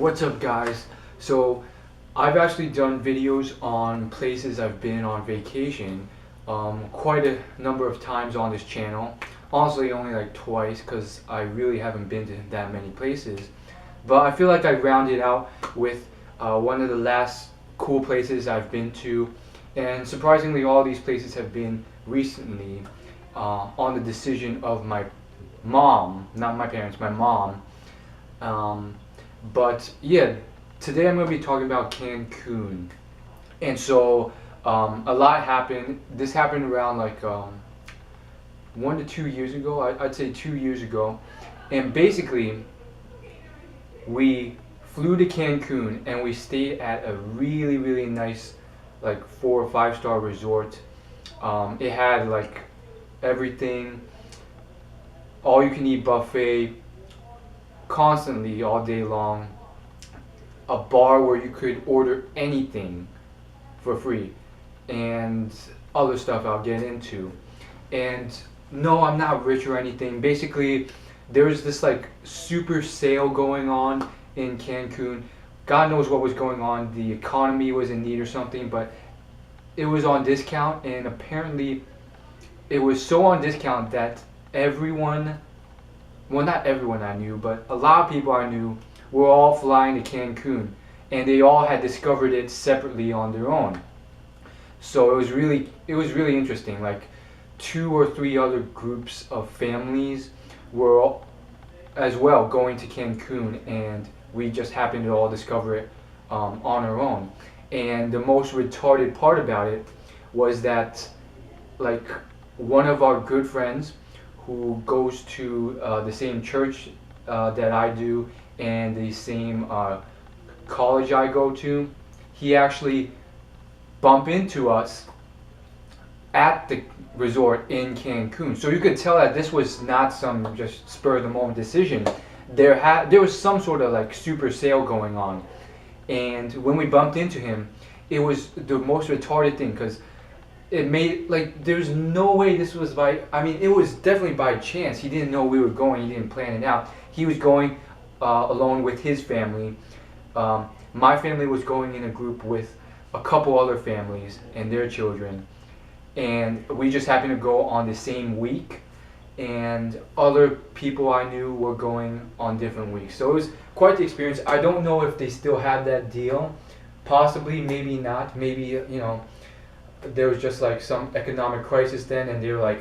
What's up, guys? So I've actually done videos on places I've been on vacation quite a number of times on this channel. Honestly, only like twice because I really haven't been to that many places. But I feel like I rounded out with one of the last cool places I've been to, and surprisingly all these places have been recently on the decision of my mom, not my parents, my mom. But yeah, today I'm going to be talking about Cancun. And so a lot happened. This happened around like 1 to 2 years ago. I'd say 2 years ago. And basically, we flew to Cancun and we stayed at a really, really nice, like 4 or 5 star resort. It had like everything, all you can eat buffet, constantly all day long, a bar where you could order anything for free, and other stuff I'll get into. And no, I'm not rich or anything. Basically, there was this like super sale going on in Cancun. God knows what was going on. The economy was in need or something, but it was on discount, and apparently it was so on discount that everyone, well, not everyone I knew, but a lot of people I knew were all flying to Cancun, and they all had discovered it separately on their own. So it was really interesting. Like 2 or 3 other groups of families were all, as well, going to Cancun, and we just happened to all discover it on our own. And the most retarded part about it was that, like, one of our good friends who goes to the same church that I do and the same college I go to, he actually bumped into us at the resort in Cancun. So you could tell that this was not some just spur of the moment decision. There was some sort of like super sale going on, and when we bumped into him, it was the most retarded thing because it made, like, there's no way this was by, I mean, it was definitely by chance. He didn't know we were going. He didn't plan it out. He was going alone with his family. My family was going in a group with a couple other families and their children, and we just happened to go on the same week, and other people I knew were going on different weeks. So it was quite the experience. I don't know if they still have that deal. Possibly, maybe not. Maybe, there was just like some economic crisis then, and they were like,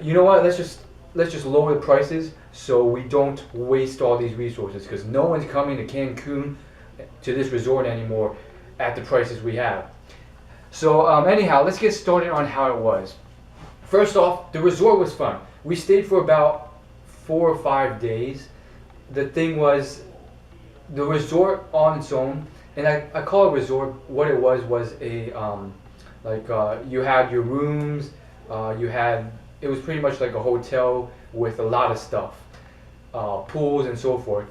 you know what, let's just lower the prices so we don't waste all these resources, because no one's coming to Cancun, to this resort anymore at the prices we have. So anyhow, let's get started on how it was. First off, the resort was fun. We stayed for about 4 or 5 days. The thing was, the resort on its own, and I call it resort, what it was a you had your rooms, it was pretty much like a hotel with a lot of stuff, pools and so forth.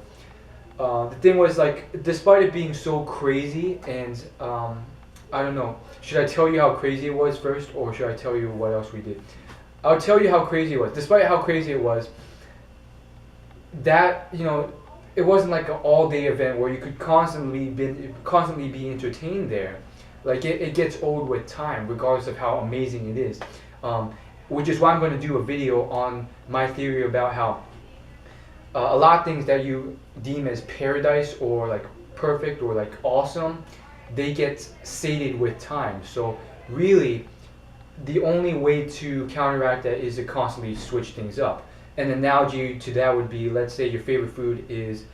The thing was, like, despite it being so crazy, and I don't know, should I tell you how crazy it was first, or should I tell you what else we did? I'll tell you how crazy it was. Despite how crazy it was, that, it wasn't like an all-day event where you could constantly be entertained there. Like, it gets old with time, regardless of how amazing it is. Which is why I'm going to do a video on my theory about how a lot of things that you deem as paradise or like perfect or like awesome, they get sated with time. So really, the only way to counteract that is to constantly switch things up. An analogy to that would be, let's say your favorite food is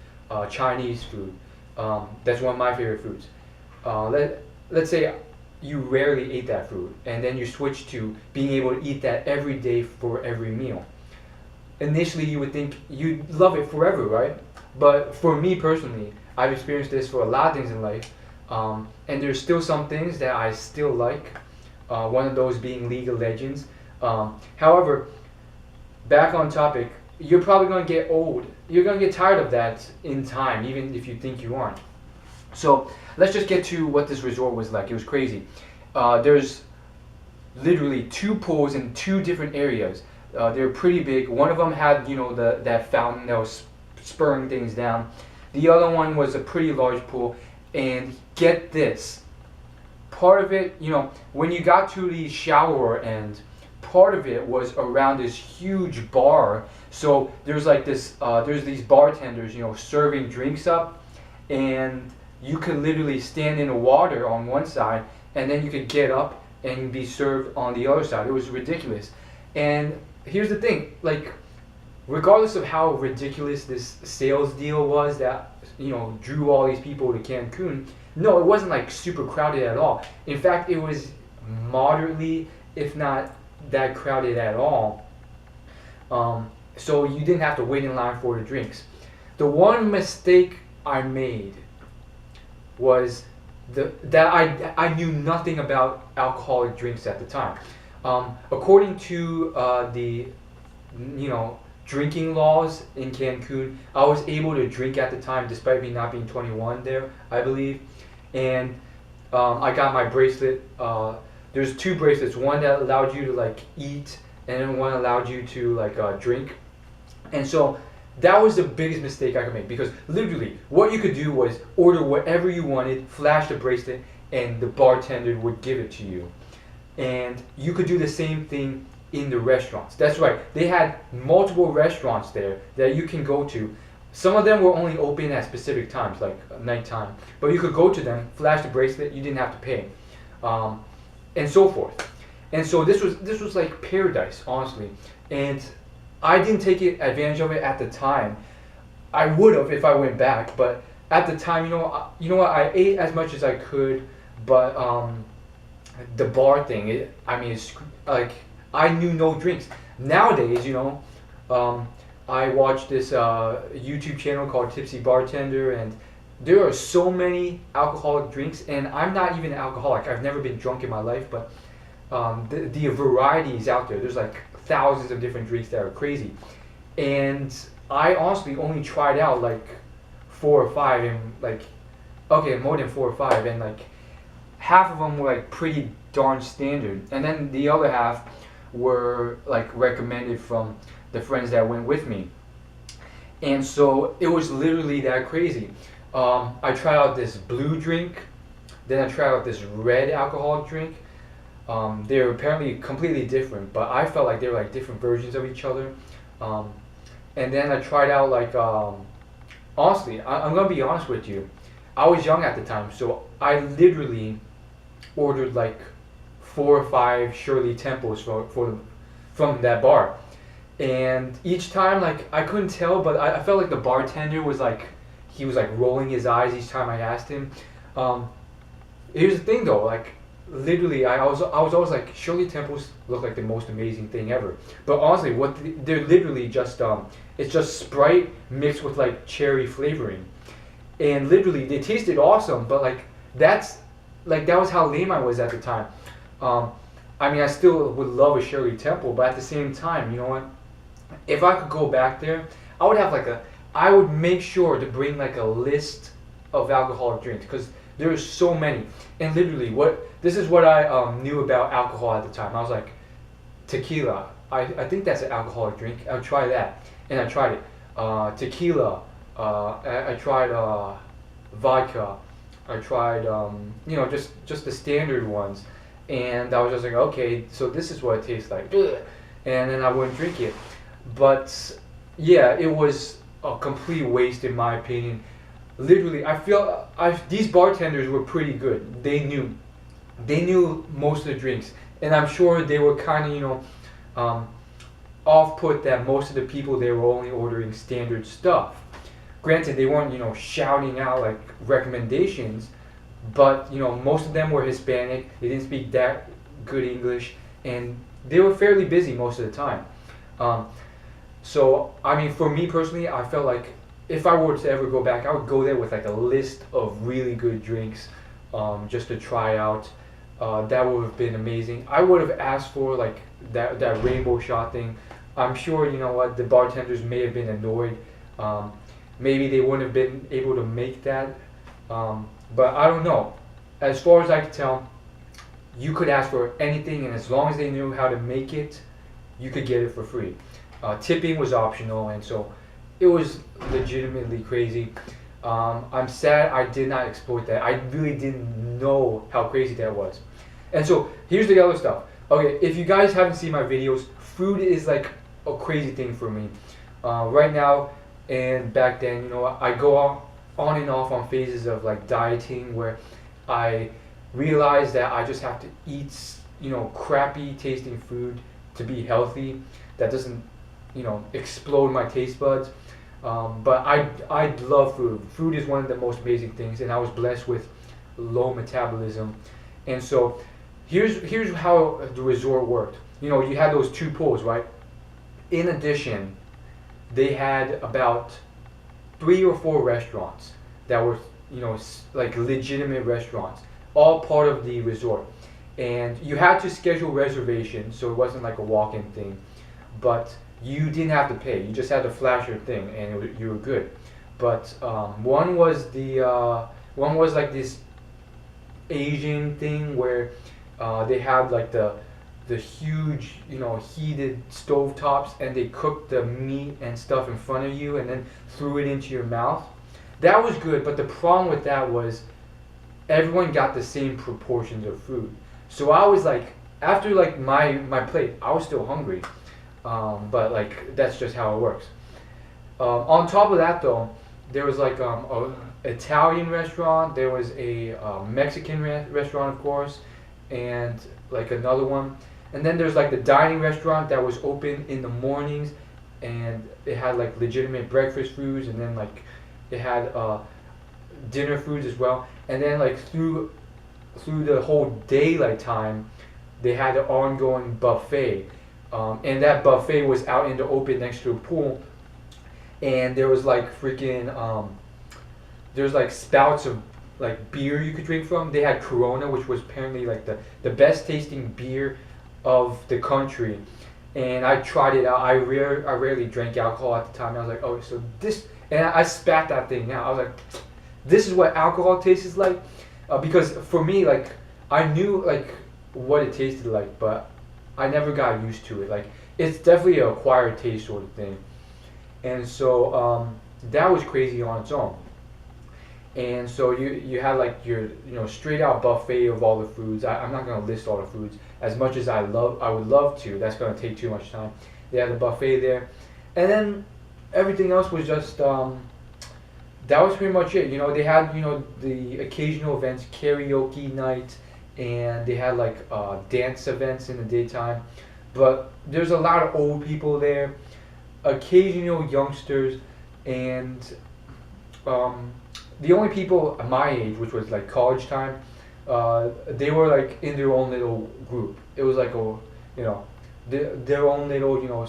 Chinese food. That's one of my favorite foods. Let's say you rarely ate that food, and then you switch to being able to eat that every day for every meal. Initially, you would think you'd love it forever, right? But for me personally, I've experienced this for a lot of things in life, and there's still some things that I still like. One of those being League of Legends. However, back on topic, you're probably going to get old. You're going to get tired of that in time, even if you think you aren't. So let's just get to what this resort was like. It was crazy. There's literally 2 pools in 2 different areas. They were pretty big. One of them had, that fountain that was spurring things down. The other one was a pretty large pool. And get this, part of it, when you got to the shower end, part of it was around this huge bar. So there's like there's these bartenders, serving drinks up, and you could literally stand in the water on one side, and then you could get up and be served on the other side. It was ridiculous. And here's the thing, like, regardless of how ridiculous this sales deal was that drew all these people to Cancun, no, it wasn't like super crowded at all. In fact, it was moderately, if not that crowded at all. So you didn't have to wait in line for the drinks. The one mistake I made was that I knew nothing about alcoholic drinks at the time. According to the drinking laws in Cancun, I was able to drink at the time despite me not being 21 there, I believe. And I got my bracelet. There's two bracelets, one that allowed you to like eat, and then one allowed you to like drink. And so that was the biggest mistake I could make, because literally what you could do was order whatever you wanted, flash the bracelet, and the bartender would give it to you. And you could do the same thing in the restaurants. That's right, they had multiple restaurants there that you can go to. Some of them were only open at specific times, like nighttime, but you could go to them, flash the bracelet, you didn't have to pay, and so forth. And so this was like paradise, honestly. And I didn't take advantage of it at the time. I would have if I went back, but at the time, what, I ate as much as I could, but the bar thing, it's like, I knew no drinks. Nowadays, I watch this YouTube channel called Tipsy Bartender, and there are so many alcoholic drinks, and I'm not even an alcoholic. I've never been drunk in my life, but the variety is out there. There's like thousands of different drinks that are crazy. And I honestly only tried out like 4 or 5, and more than 4 or 5, and like half of them were like pretty darn standard, and then the other half were like recommended from the friends that went with me. And so it was literally that crazy. I tried out this blue drink, then I tried out this red alcoholic drink. They're apparently completely different, but I felt like they were like different versions of each other. And then I tried out like, honestly, I'm gonna be honest with you, I was young at the time, so I literally ordered like 4 or 5 Shirley Temples from that bar. And each time, like, I couldn't tell, but I felt like the bartender was like, he was like rolling his eyes each time I asked him. Here's the thing though, like, literally, I was always like, Shirley Temples look like the most amazing thing ever. But honestly, they're literally just, it's just Sprite mixed with like cherry flavoring. And literally, they tasted awesome, but like, that was how lame I was at the time. I still would love a Shirley Temple, but at the same time, you know what? If I could go back there, I would make sure to bring like a list of alcoholic drinks, because there are so many. And literally, this is what I knew about alcohol at the time. I was like, tequila, I think that's an alcoholic drink. I'll try that, and I tried it. Tequila, I tried vodka. I tried just the standard ones, and I was just like, okay, so this is what it tastes like. And then I wouldn't drink it. But yeah, it was a complete waste in my opinion. Literally, I feel these bartenders were pretty good. They knew most of the drinks, and I'm sure they were kind of off-put that most of the people, they were only ordering standard stuff. Granted, they weren't shouting out like recommendations, but most of them were Hispanic. They didn't speak that good English, and they were fairly busy most of the time. So for me personally, I felt like if I were to ever go back, I would go there with like a list of really good drinks, just to try out. That would have been amazing. I would have asked for like that rainbow shot thing. I'm sure the bartenders may have been annoyed. Maybe they wouldn't have been able to make that, but I don't know. As far as I could tell, you could ask for anything, and as long as they knew how to make it, you could get it for free. Tipping was optional, and so it was legitimately crazy. I'm sad I did not exploit that. I really didn't know how crazy that was. And so here's the other stuff. Okay, if you guys haven't seen my videos, food is like a crazy thing for me. Right now and back then, I go on and off on phases of like dieting where I realize that I just have to eat, crappy tasting food to be healthy. That doesn't, explode my taste buds. But I love food. Food is one of the most amazing things, and I was blessed with low metabolism. And so here's how the resort worked. You had those two pools, right? In addition, they had about 3 or 4 restaurants that were, like legitimate restaurants, all part of the resort. And you had to schedule reservations, so it wasn't like a walk-in thing. But you didn't have to pay. You just had to flash your thing, and you were good. But one was like this Asian thing where they had like the huge, heated stove tops, and they cooked the meat and stuff in front of you, and then threw it into your mouth. That was good, but the problem with that was everyone got the same proportions of food. So I was like, after like my plate, I was still hungry. But like that's just how it works. On top of that, though, there was like a Italian restaurant. There was a Mexican restaurant, of course, and like another one. And then there's like the dining restaurant that was open in the mornings, and it had like legitimate breakfast foods, and then like it had dinner foods as well. And then like through the whole daylight time, they had an ongoing buffet. And that buffet was out in the open next to a pool, and there was like freaking there's like spouts of like beer you could drink from. They had Corona, which was apparently like the best tasting beer of the country, and I tried it out. I rarely drank alcohol at the time. I was like, oh, so this, and I spat that thing out. I was like, this is what alcohol tastes like, because for me, like, I knew like what it tasted like, but I never got used to it. Like, it's definitely an acquired taste sort of thing. And so that was crazy on its own. And so you had like your straight out buffet of all the foods. I'm not gonna list all the foods as much as I would love to. That's gonna take too much time. They had the buffet there, and then everything else was just that was pretty much it. They had the occasional events, karaoke night, and they had like dance events in the daytime. But there's a lot of old people there, occasional youngsters, and the only people my age, which was like college time, they were like in their own little group. It was like their own little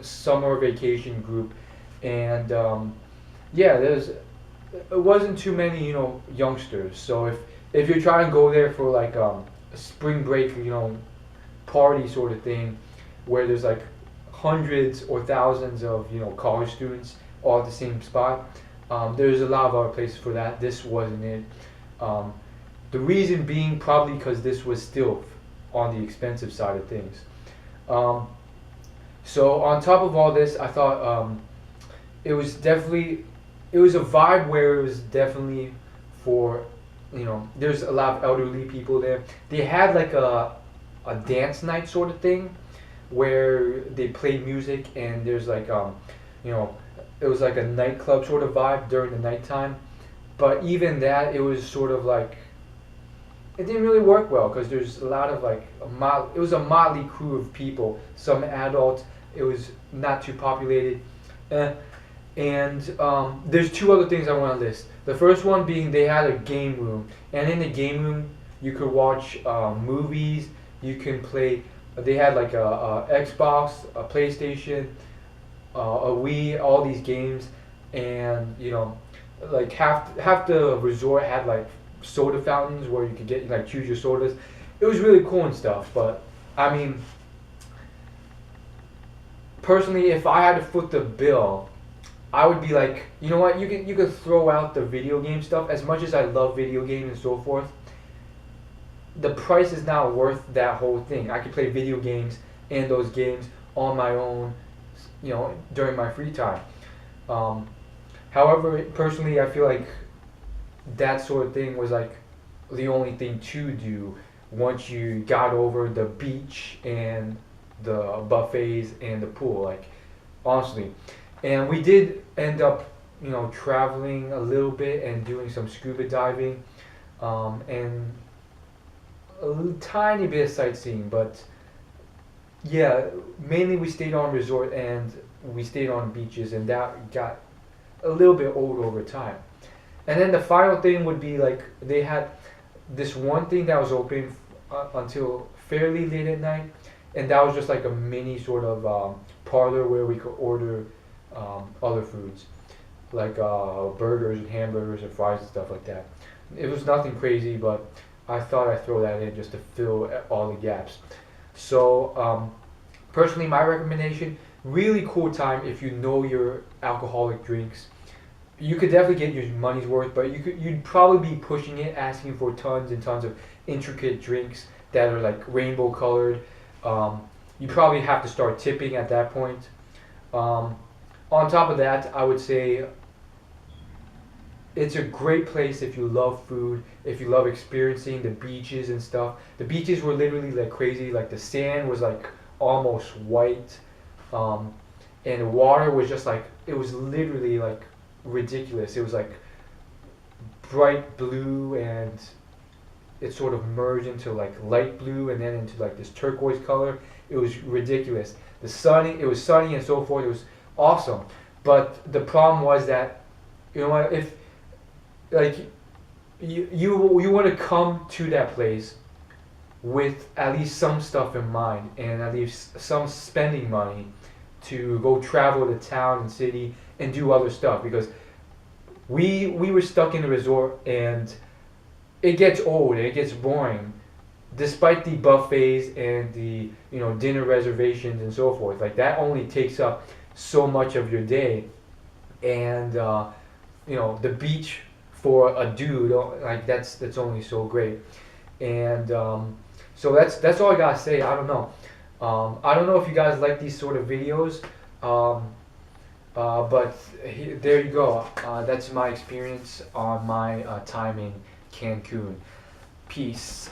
summer vacation group, and yeah, it wasn't too many youngsters. So if you're trying to go there for like a spring break party sort of thing, where there's like hundreds or thousands of college students all at the same spot, there's a lot of other places for that. This wasn't it. The reason being probably because this was still on the expensive side of things. So on top of all this, I thought it was a vibe where it was definitely for there's a lot of elderly people there. They had like a dance night sort of thing where they played music, and there's like it was like a nightclub sort of vibe during the nighttime. But even that, it was sort of like, it didn't really work well because there's a lot of like it was a motley crew of people, some adults. It was not too populated, and there's two other things I want to list. The first one being they had a game room, and in the game room you could watch movies. You can play. They had like a Xbox, a PlayStation, a Wii, all these games, and like half the resort had like soda fountains where you could get like choose your sodas. It was really cool and stuff. But I mean, personally, if I had to foot the bill, I would be like, you know what, you could throw out the video game stuff. As much as I love video games and so forth, the price is not worth that whole thing. I could play video games and those games on my own, during my free time. However, personally, I feel like that sort of thing was like the only thing to do once you got over the beach and the buffets and the pool. Like honestly, and we did end up, traveling a little bit and doing some scuba diving, and tiny bit of sightseeing. But yeah, mainly we stayed on resort and we stayed on beaches, and that got a little bit old over time. And then the final thing would be like they had this one thing that was open until fairly late at night, and that was just like a mini sort of parlor where we could order other foods like burgers and hamburgers and fries and stuff like that. It was nothing crazy, but I thought I'd throw that in just to fill all the gaps. So personally, my recommendation: really cool time if you know your alcoholic drinks. You could definitely get your money's worth, but you'd probably be pushing it, asking for tons and tons of intricate drinks that are like rainbow colored. You probably have to start tipping at that point. On top of that, I would say it's a great place if you love food, if you love experiencing the beaches and stuff. The beaches were literally like crazy. Like the sand was like almost white, and the water was just like, it was literally like ridiculous. It was like bright blue, and it sort of merged into like light blue and then into like this turquoise color. It was ridiculous. It was sunny and so forth. It was awesome. But the problem was that, if like you want to come to that place with at least some stuff in mind and at least some spending money to go travel to town and city and do other stuff, because we were stuck in the resort and it gets old and it gets boring despite the buffets and the dinner reservations and so forth. Like that only takes up so much of your day, and the beach for a dude, like that's only so great. And so that's all I gotta say. I don't know. I don't know if you guys like these sort of videos, but there you go. That's my experience on my time in Cancun. Peace.